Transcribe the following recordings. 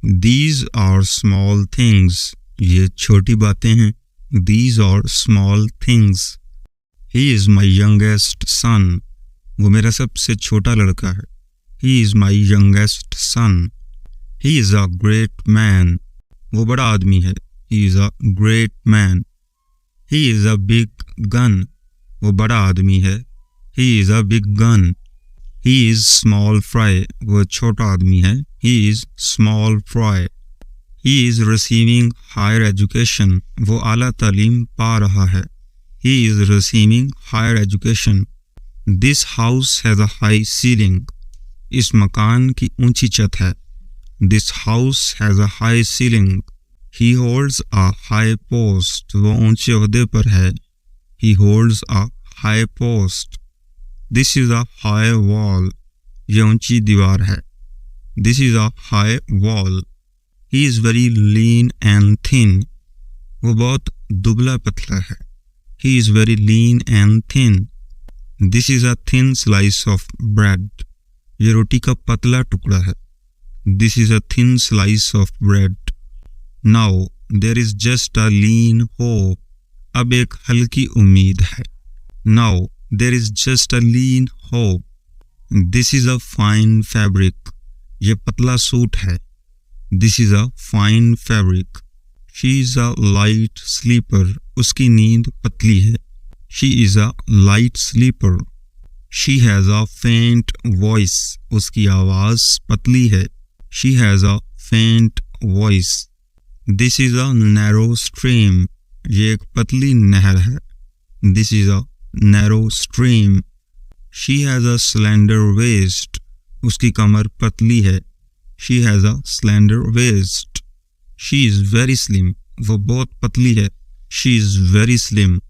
These are small things. ये छोटी बातें हैं. These are small things. He is my youngest son. वो मेरा सबसे छोटा लड़का है. He is my youngest son. He is a great man. वो बड़ा आदमी है. He is a great man. He is a big gun. वो बड़ा आदमी है. He is a big gun. He is small fry. वो छोटा आदमी है. He is small fry. He is receiving higher education. वो आला तालीम पा रहा है. He is receiving higher education. This house has a high ceiling. इस मकान की ऊंची छत है. This house has a high ceiling. He holds a high post. वो ऊंचे ओहदे पर है. He holds a high post. This is a high wall. ये ऊंची दीवार है. This is a high wall. He is very lean and thin. वो बहुत दुबला पतला है. He is very lean and thin. This is a thin slice of bread. ये रोटी का पतला टुकड़ा है. This is a thin slice of bread. Now there is just a lean hope. अब एक हल्की उम्मीद है. Now there is just a lean hope. This is a fine fabric. ये पतला सूट है. This is a fine fabric. She is a light sleeper. उसकी नींद पतली है. She is a light sleeper. She has a faint voice. उसकी आवाज़ पतली है. She has a faint voice. This is a narrow stream. ये एक पतली नहर है. This is a narrow stream. She has a slender waist. उसकी कमर पतली है. She has a slender waist. She is very slim. वो बहुत पतली है. She is very slim.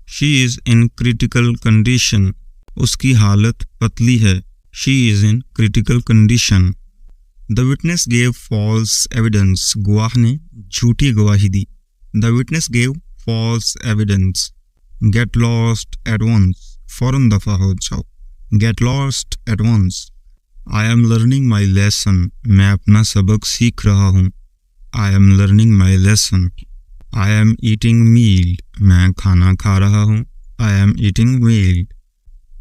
She is in critical condition. उसकी हालत पतली है. She is in critical condition. The witness gave false evidence. गवाह ने झूठी गवाही दी. The witness gave false evidence. Get lost at once. फौरन दफा हो जाओ. Get lost at once. I am learning my lesson. मैं अपना सबक सीख रहा हूँ. I am learning my lesson. I am eating meal. मैं खाना खा रहा हूँ. I am eating meal.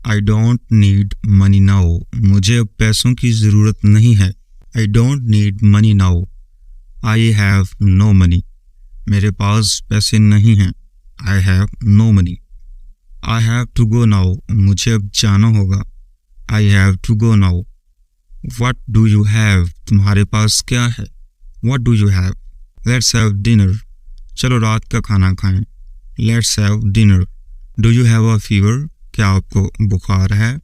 I don't need money now. मुझे अब पैसों की ज़रूरत नहीं है. I don't need money now. I have no money. मेरे पास पैसे नहीं हैं. I have no money. I have to go now. मुझे अब जाना होगा. I have to go now. What do you have? तुम्हारे पास क्या है? What do you have? Let's have dinner. चलो रात का खाना खाएं. Let's have dinner. Do you have a fever? क्या आपको बुखार है?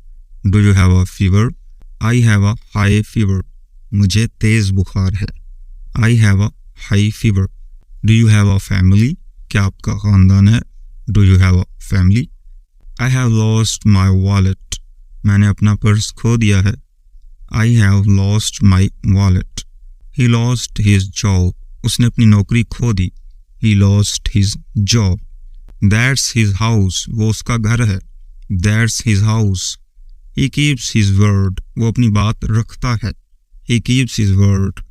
Do you have a fever? I have a high fever. मुझे तेज बुखार है. I have a high fever. Do you have a family? क्या आपका खानदान है? Do you have a family? I have lost my wallet. मैंने अपना पर्स खो दिया है. I have lost my wallet. He lost his job. उसने अपनी नौकरी खो दी. He lost his job. That's his house. वो उसका घर है. That's his house. He keeps his word. वो अपनी बात रखता है. He keeps his word.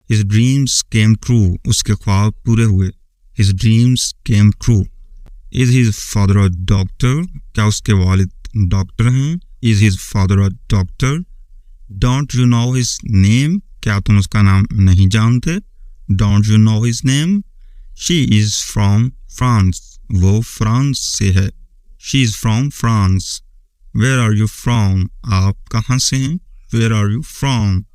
His dreams came true. उसके ख्वाब पूरे हुए. His dreams came true. Is his father a doctor? क्या उसके वालिद डॉक्टर हैं? Is his father a doctor? Don't you know his name? क्या तुम उसका नाम नहीं जानते? Don't you know his name? She is from France. वो फ्रांस से है. She is from France. Where are you from? आप कहाँ से हैं? Where are you from?